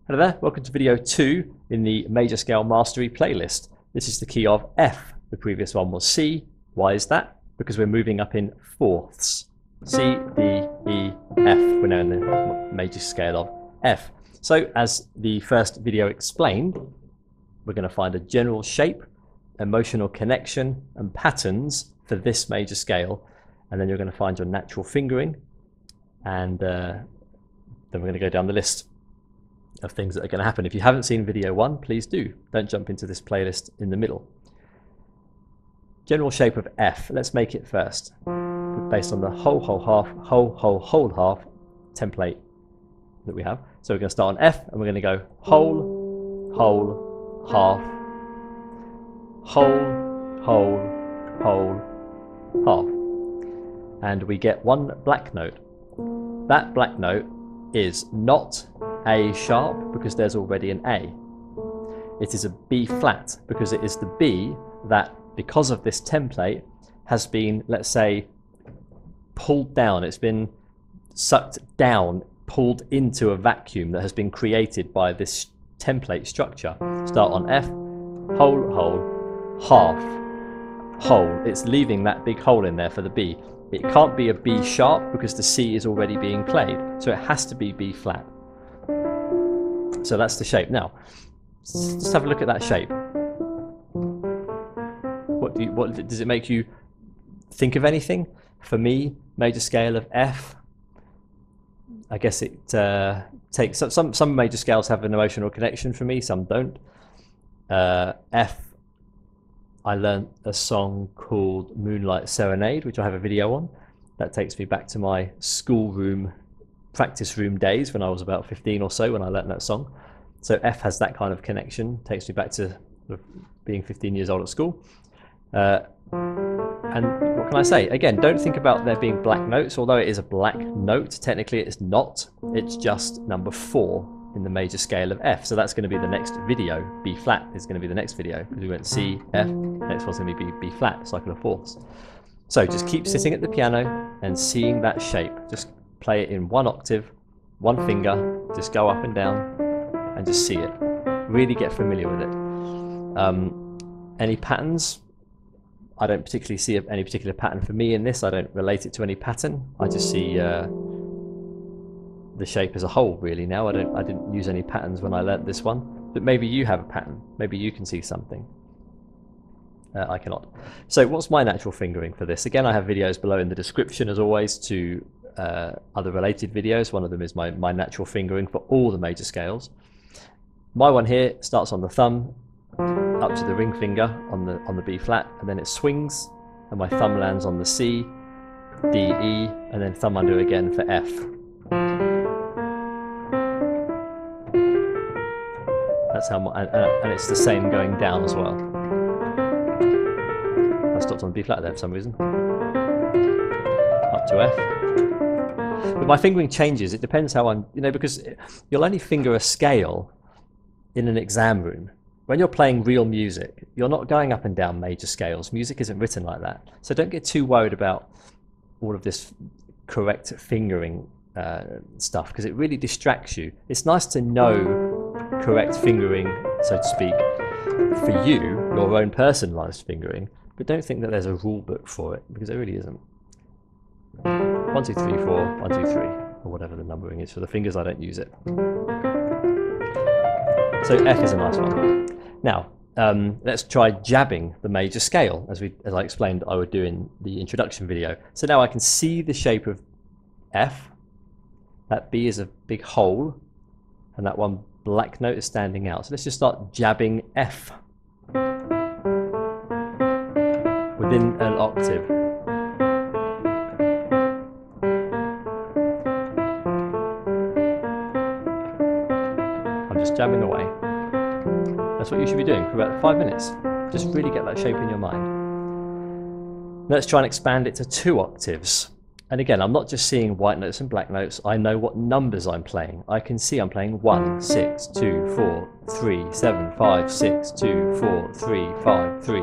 Hello there, welcome to video 2 in the major scale mastery playlist. This is the key of F. The previous one was C. Why is that? Because we're moving up in fourths. C, D, E, F. We're now in the major scale of F. So as the first video explained, we're going to find a general shape, emotional connection and patterns for this major scale, and then you're going to find your natural fingering, and then we're going to go down the list of things that are going to happen. If you haven't seen video 1, please do. Don't jump into this playlist in the middle. General shape of F. Let's make it first, based on the whole half template that we have. So we're going to start on F, and we're going to go whole, half, whole, half, and we get one black note. That black note is not A sharp because there's already an A. It is a B flat because it is the B that, because of this template, has been, let's say, pulled down. It's been sucked down, pulled into a vacuum that has been created by this template structure. Start on F, whole, half, whole. It's leaving that big hole in there for the B. It can't be a B sharp because the C is already being played, so it has to be B flat. So that's the shape. Now, just have a look at that shape. What does it make you think of anything? For me, major scale of F, I guess it takes some major scales have an emotional connection for me, some don't. F, I learned a song called Moonlight Serenade, which I have a video on. That takes me back to my schoolroom, practice room days when I was about 15 or so when I learnt that song. So F has that kind of connection, takes me back to being 15 years old at school. And what can I say? Again, don't think about there being black notes, although it is a black note. Technically it's not, it's just number 4 in the major scale of F. So that's going to be the next video. B flat is going to be the next video, because we went C, F, next one's going to be B flat, cycle of fourths. So just keep sitting at the piano and seeing that shape. Just play it in one octave, one finger, just go up and down and just see it. Really get familiar with it. Any patterns? I don't particularly see any particular pattern for me in this. I don't relate it to any pattern. I just see the shape as a whole really now. I didn't use any patterns when I learnt this one, but maybe you have a pattern. Maybe you can see something. I cannot. So what's my natural fingering for this? Again, I have videos below in the description as always to other related videos. One of them is my natural fingering for all the major scales. My one here starts on the thumb up to the ring finger on the B flat, and then it swings and my thumb lands on the C, D, E, and then thumb under again for F. That's how and it's the same going down as well. I stopped on the B flat there for some reason. Up to F. But my fingering changes. It depends how I'm, because you'll only finger a scale in an exam room. When you're playing real music, you're not going up and down major scales. Music isn't written like that. So don't get too worried about all of this correct fingering stuff, because it really distracts you. It's nice to know correct fingering, so to speak, for you, your own personalized fingering, but don't think that there's a rule book for it, because there really isn't. 1, 2, 3, 4, 1, 2, 3, or whatever the numbering is for the fingers. I don't use it. So F is a nice one. Now, let's try jabbing the major scale, as I explained I would do in the introduction video. So now I can see the shape of F. That B is a big hole, and that one black note is standing out. So let's just start jabbing F within an octave. I'm just jabbing away. That's what you should be doing for about 5 minutes. Just really get that shape in your mind. Let's try and expand it to 2 octaves. And again, I'm not just seeing white notes and black notes. I know what numbers I'm playing. I can see I'm playing 1, 6, 2, 4, 3, 7, 5, 6, 2, 4, 3, 5, 3,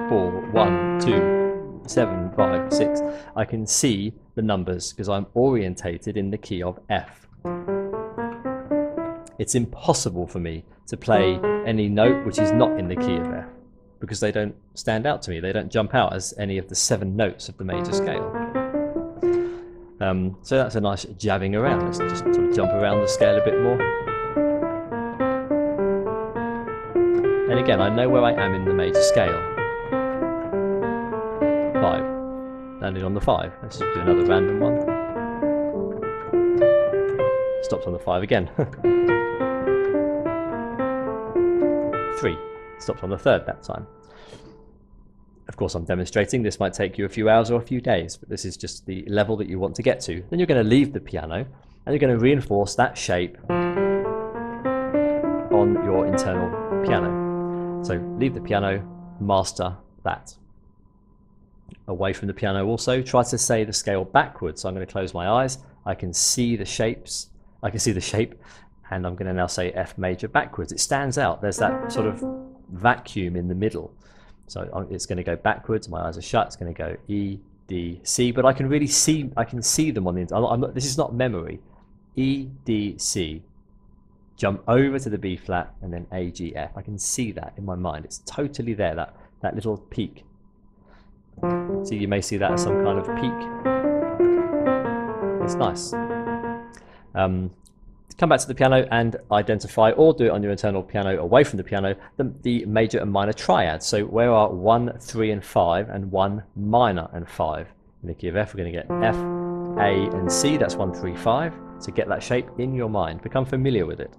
4, 1, 2, 7, 5, 6. I can see the numbers because I'm orientated in the key of F. it's impossible for me to play any note which is not in the key of F, because they don't stand out to me. They don't jump out as any of the 7 notes of the major scale. So that's a nice jabbing around. Let's just sort of jump around the scale a bit more. And again, I know where I am in the major scale. 5. Landed on the 5. Let's just do another random one. Stopped on the 5 again. 3. Stopped on the 3rd that time. Of course, I'm demonstrating. This might take you a few hours or a few days, but this is just the level that you want to get to. Then you're going to leave the piano and you're going to reinforce that shape on your internal piano. So leave the piano, master that. Away from the piano also, try to say the scale backwards. So I'm going to close my eyes. I can see the shapes. I can see the shape, and I'm going to now say F major backwards. It stands out. There's that sort of vacuum in the middle. So it's going to go backwards. My eyes are shut. It's going to go E, D, C. But I can really see. I can see them on the inside. This is not memory. E, D, C. Jump over to the B flat and then A, G, F. I can see that in my mind. It's totally there. That little peak. So you may see that as some kind of peak. It's nice. Come back to the piano and identify, or do it on your internal piano away from the piano, the major and minor triad. So where are 1, 3 and 5 and 1 minor and 5? In the key of F we're going to get F, A and C. That's 1, 3, 5. So get that shape in your mind. Become familiar with it.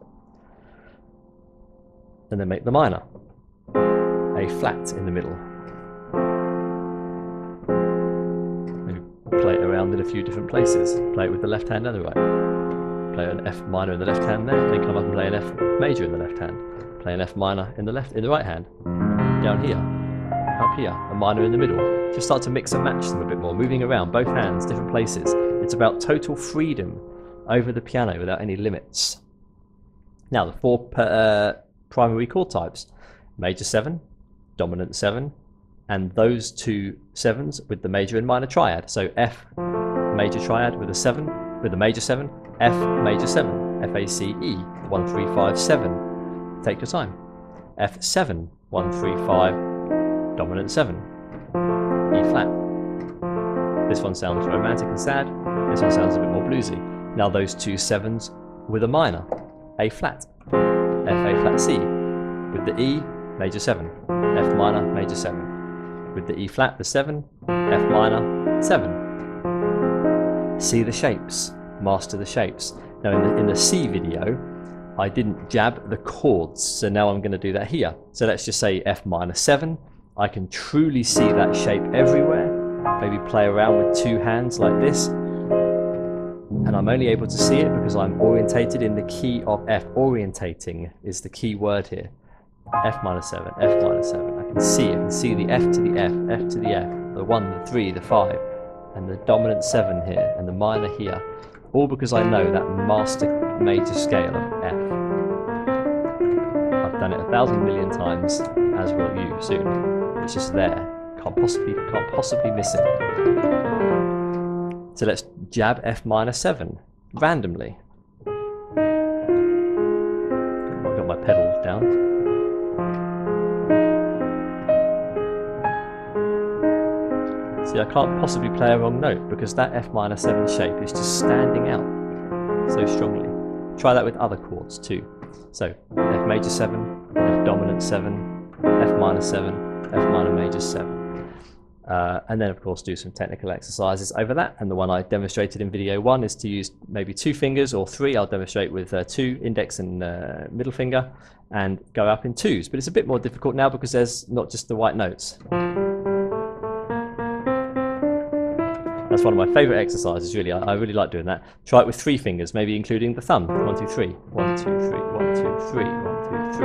And then make the minor. A flat in the middle. Maybe play it around in a few different places. Play it with the left hand and the right. Play an F minor in the left hand there, then come up and play an F major in the left hand. Play an F minor in the right hand. Down here, up here, a minor in the middle. Just start to mix and match them a bit more, moving around, both hands, different places. It's about total freedom over the piano without any limits. Now the 4 primary chord types: major 7, dominant 7, and those 2 7s with the major and minor triad. So F major triad with a 7, with the major 7, F major 7, F A C E, 1 3 5 7. Take your time. F7, 1 3 5, dominant 7, E flat. This one sounds romantic and sad. This one sounds a bit more bluesy. Now those 2 7s with a minor, A flat, F A flat C, with the E major 7, F minor major 7, with the E flat the 7, F minor 7. See the shapes, master the shapes. Now in the C video I didn't jab the chords, so now I'm going to do that here. So let's just say F minor 7. I can truly see that shape everywhere. Maybe play around with 2 hands like this. And I'm only able to see it because I'm orientated in the key of F. Orientating is the key word here. F minor 7, F minor 7. I can see the F to the F, F to the F, the 1, the 3, the 5, and the dominant 7 here, and the minor here. All because I know that master major scale of F. I've done it 1,000 million times, as will you soon. It's just there. Can't possibly miss it. So let's jab F minor 7 randomly. I've got my pedals down. See, I can't possibly play a wrong note because that F minor 7 shape is just standing out so strongly. Try that with other chords too. So F major 7, F dominant 7, F minor 7, F minor major 7. And then of course do some technical exercises over that, and the one I demonstrated in video 1 is to use maybe 2 fingers or 3. I'll demonstrate with 2, index and middle finger, and go up in 2s, but it's a bit more difficult now because there's not just the white notes. That's one of my favourite exercises really. I really like doing that. Try it with 3 fingers, maybe including the thumb. 1 2 3, 1 2 3, 1 2 3, 1 2 3.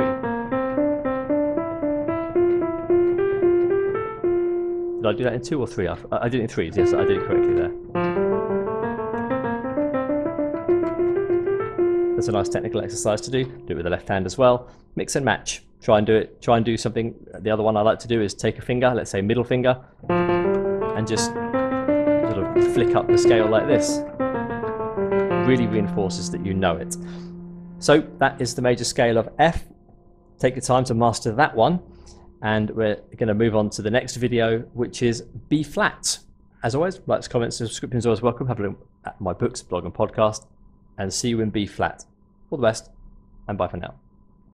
Did I do that in 2 or 3? I did it in 3s, yes, I did it correctly there. That's a nice technical exercise to do. Do it with the left hand as well. Mix and match. Try and do it. Try and do something. The other one I like to do is take a finger, let's say middle finger, and just sort of flick up the scale like this. Really reinforces that you know it. So that is the major scale of F. Take your time to master that one, and we're going to move on to the next video, which is B flat. As always, likes, comments, subscriptions are always welcome. Have a look at my books, blog and podcast, and see you in B flat. All the best, and bye for now.